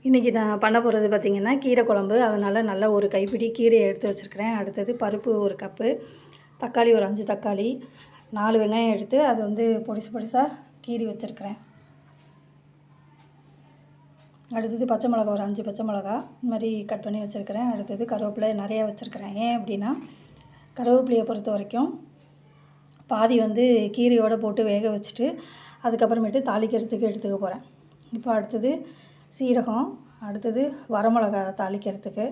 இன்றைக்கி நான் பண்ண போகிறது பார்த்திங்கன்னா கீரை குழம்பு. அதனால் நல்லா ஒரு கைப்பிடி கீரையை எடுத்து வச்சுருக்கிறேன். அடுத்தது பருப்பு ஒரு கப்பு, தக்காளி ஒரு 5 தக்காளி, 4 வெங்காயம் எடுத்து அது வந்து பொடிசாக கீறி வச்சுருக்கிறேன். அடுத்தது பச்சை மிளகா ஒரு 5 பச்சை மிளகா இந்த மாதிரி கட் பண்ணி வச்சுருக்கிறேன். அடுத்தது கருவேப்பிலை நிறையா வச்சுருக்கிறேன். ஏன் அப்படின்னா கருவேப்பிலையை பொறுத்த வரைக்கும் பாதி வந்து கீரையோடு போட்டு வேக வச்சுட்டு அதுக்கப்புறமேட்டு தாளிக்கிறதுக்கு எடுத்துக்க போகிறேன். இப்போ அடுத்தது சீரகம், அடுத்தது வரமிளகா தாளிக்கிறதுக்கு,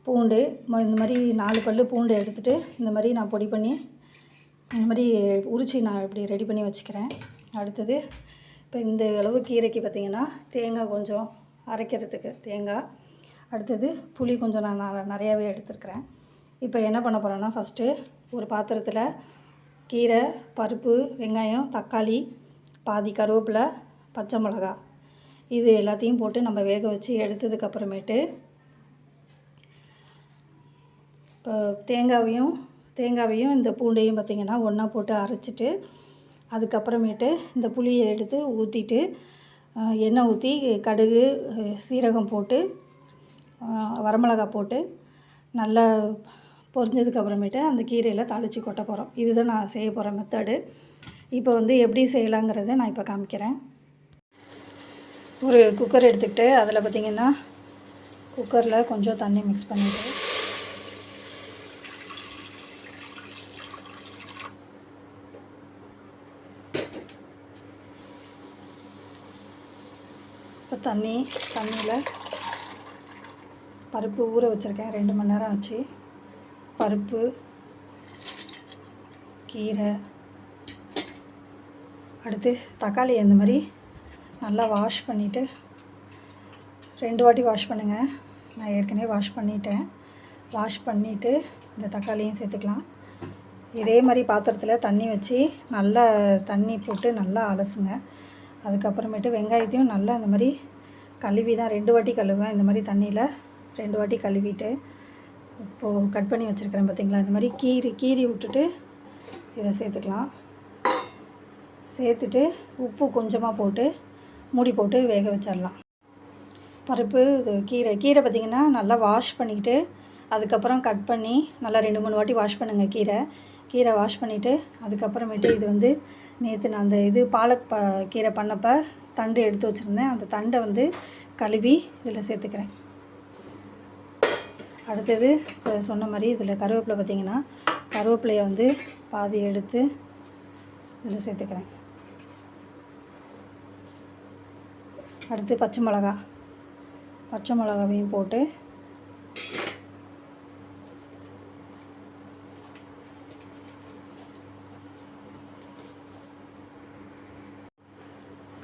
பூண்டு இந்த மாதிரி 4 பல் பூண்டு எடுத்துகிட்டு இந்த மாதிரி நான் பொடி பண்ணி இந்த மாதிரி உரித்து நான் இப்படி ரெடி பண்ணி வச்சுக்கிறேன். அடுத்தது இப்போ இந்த அளவு கீரைக்கு பார்த்திங்கன்னா தேங்காய் கொஞ்சம் அரைக்கிறதுக்கு தேங்காய், அடுத்தது புளி கொஞ்சம் நான் நிறையாவே எடுத்துருக்கிறேன். இப்போ என்ன பண்ண போகிறேன்னா ஃபஸ்ட்டு ஒரு பாத்திரத்தில் கீரை, பருப்பு, வெங்காயம், தக்காளி, பாதி கருவேப்பிலை, பச்சை மிளகா இது எல்லாத்தையும் போட்டு நம்ம வேக வச்சு எடுத்ததுக்கப்புறமேட்டு இப்போ தேங்காவையும் இந்த பூண்டையும் பார்த்திங்கன்னா ஒன்றா போட்டு அரைச்சிட்டு அதுக்கப்புறமேட்டு இந்த புளியை எடுத்து ஊற்றிட்டு எண்ணெய் ஊற்றி கடுகு, சீரகம் போட்டு வரமிளகா போட்டு நல்லா பொரிஞ்சதுக்கப்புறமேட்டு அந்த கீரையில் தாளித்து கொட்ட போகிறோம். இதுதான் நான் செய்ய போகிற மெத்தடு. இப்போ வந்து எப்படி செய்யலாங்கிறத நான் இப்போ காமிக்கிறேன். ஒரு குக்கர் எடுத்துக்கிட்டு அதில் பார்த்திங்கன்னா குக்கரில் கொஞ்சம் தண்ணி மிக்ஸ் பண்ணிவிட்டு இப்போ தண்ணியில் பருப்பு ஊற வச்சுருக்கேன் 2 மணி நேரம் ஆச்சு. பருப்பு, கீரை, அடுத்து தக்காளி அந்த மாதிரி நல்லா வாஷ் பண்ணிவிட்டு 2 வாட்டி வாஷ் பண்ணுங்கள். நான் ஏற்கனவே வாஷ் பண்ணிட்டேன். வாஷ் பண்ணிவிட்டு இந்த தக்காளியும் சேர்த்துக்கலாம். இதே மாதிரி பாத்திரத்தில் தண்ணி வச்சு நல்லா தண்ணி போட்டு நல்லா அலசுங்க. அதுக்கப்புறமேட்டு வெங்காயத்தையும் நல்லா இந்த மாதிரி கழுவி தான் 2 வாட்டி கழுவேன். இந்த மாதிரி தண்ணியில் 2 வாட்டி கழுவிட்டு இப்போது கட் பண்ணி வச்சுருக்கிறேன் பார்த்திங்களா, இந்த மாதிரி கீறி விட்டுட்டு இதை சேர்த்துக்கலாம். சேர்த்துட்டு உப்பு கொஞ்சமாக போட்டு மூடி போட்டு வேக வச்சிடலாம். பருப்பு, கீரை பார்த்திங்கன்னா நல்லா வாஷ் பண்ணிக்கிட்டு அதுக்கப்புறம் கட் பண்ணி நல்லா 2-3 வாட்டி வாஷ் பண்ணுங்கள். கீரை வாஷ் பண்ணிவிட்டு அதுக்கப்புறமேட்டு இது வந்து நேற்று நான் அந்த பாலக் கீரை பண்ணப்போ தண்டு எடுத்து வச்சுருந்தேன். அந்த தண்டை வந்து கழுவி இதில் சேர்த்துக்கிறேன். அடுத்தது சொன்ன மாதிரி இதில் கருவேப்பிலை பார்த்திங்கன்னா கருவேப்பிலையை வந்து பாதி எடுத்து இதில் சேர்த்துக்கிறேன். அடுத்து பச்சை மிளகாவையும் போட்டு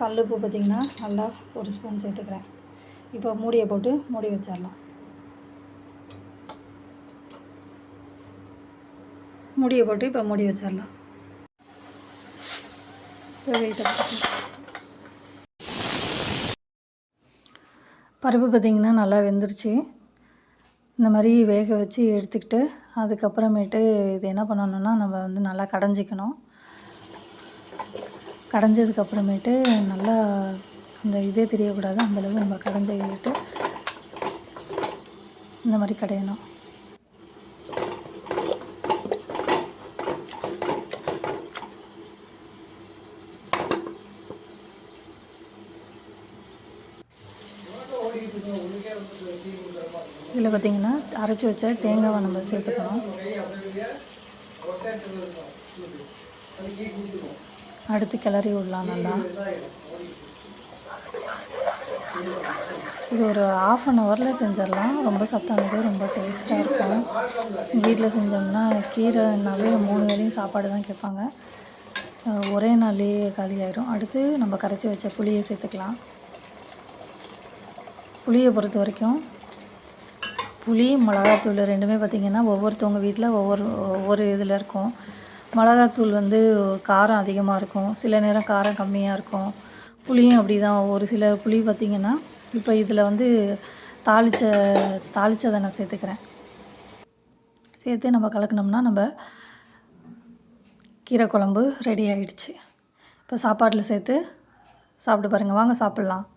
கல்லுப்பு பார்த்திங்கன்னா நல்லா 1 ஸ்பூன் சேர்த்துக்கிறேன். இப்போ மூடியை போட்டு மூடி வச்சிடலாம். மூடியை போட்டு இப்போ மூடி வச்சிடலாம். பருப்பு பார்த்திங்கன்னா நல்லா வெந்துருச்சு. இந்த மாதிரி வேக வச்சு எடுத்துக்கிட்டு அதுக்கப்புறமேட்டு இது என்ன பண்ணணுன்னா நம்ம வந்து நல்லா கடைஞ்சிக்கணும். கடைஞ்சதுக்கப்புறமேட்டு நல்லா அந்த இதே தெரியக்கூடாது, அந்தளவு நம்ம கடைஞ்சிக்கிட்டு இந்த மாதிரி கடையணும். இதில் பார்த்திங்கன்னா அரைச்சி வச்ச தேங்காவை நம்ம சேர்த்துக்கணும். அடுத்து கிளறி விடலாம் நல்லா. இது ஒரு 1/2 ஹவரில் செஞ்சிடலாம். ரொம்ப சத்தானது, ரொம்ப டேஸ்ட்டாக இருக்கும். வீட்டில் செஞ்சோம்னா கீரைனாவே 3 வேளையும் சாப்பாடு தான் கேட்பாங்க. ஒரே நாள்லேயே காலி ஆயிடும். அடுத்து நம்ம கரைச்சி வச்ச புளியை சேர்த்துக்கலாம். புளியை பொறுத்த வரைக்கும் புளி, மிளகாத்தூள் 2மே பார்த்திங்கன்னா ஒவ்வொருத்தவங்க வீட்டில் ஒவ்வொரு இதில் இருக்கும். மிளகாத்தூள் வந்து காரம் அதிகமாக இருக்கும், சில நேரம் காரம் கம்மியாக இருக்கும். புளியும் அப்படி தான். ஒரு சில புளி பார்த்திங்கன்னா இப்போ இதில் வந்து தாளித்ததை நான் சேர்த்துக்கிறேன். சேர்த்து நம்ம கலக்கினோம்னா நம்ம கீரை குழம்பு ரெடி ஆகிடுச்சு. இப்போ சாப்பாட்டில் சேர்த்து சாப்பிட்டு பாருங்கள். வாங்க சாப்பிட்லாம்.